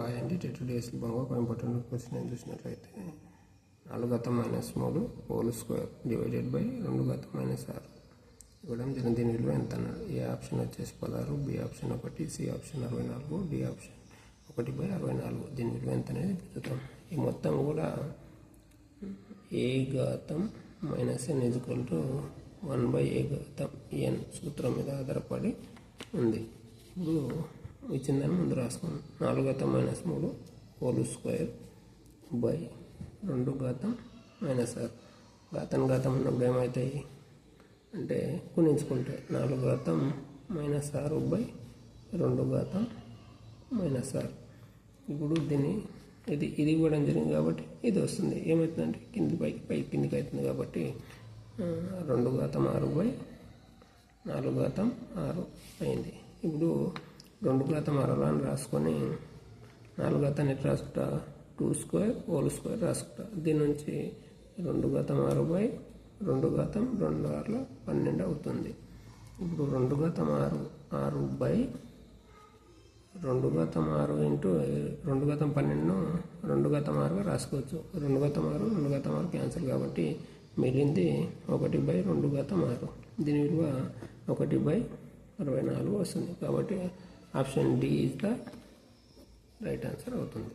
Identity to డేస్లో భాగంగా ఒక ఇంపార్టెంట్ క్వశ్చన్ ఏం చూసినట్లయితే 4 - 3 హోల్ స్క్వేర్ డివైడెడ్ బై 2 - 6 ఇవ్వడం జరిగింది. దీని విలువ ఎంత అన్నాడు. ఏ ఆప్షన్ వచ్చేసి 16, B option 1, C option 64, D option 1/64. దీని విలువ ఎంత అనేది చూద్దాం. ఈ మొత్తం కూడా ఏ ఘాతం మైనస్ n = 1/a ఘాతం n సూత్రం మీద ఆధారపడి ఉంది. ఇప్పుడు ఇచ్చిందని ముందు రాసుకున్నాం. 4 - 3 హోల్ స్క్వేర్ బై 2 - 6. ఘాతం ఉన్నప్పుడు ఏమవుతాయి అంటే గుణించుకుంటే 4 - 6 బై 2 - 6. ఇప్పుడు దీన్ని ఇది ఇవ్వడం జరిగింది కాబట్టి ఇది వస్తుంది. ఏమవుతుందంటే కింది పై కిందికి అవుతుంది కాబట్టి 2 - 6 బై 4 - 6 అయింది. ఇప్పుడు 2 - 6 అని రాసుకొని 4 ఎట్లా రాసుకుంటా 2² హోల్ స్క్వేర్ రాసుకుంటా. దీని నుంచి 2 - 6 బై 2 2 12 అవుతుంది. ఇప్పుడు 2 - 6 బై 2 - 6 ఇంటూ 2 12ను 2 6గా రాసుకోవచ్చు. 2 6 2 6 క్యాన్సిల్ కాబట్టి మిగిలింది 1/2 దీని విలువ 1/64 వస్తుంది. కాబట్టి option D is the right answer అవుతుంది.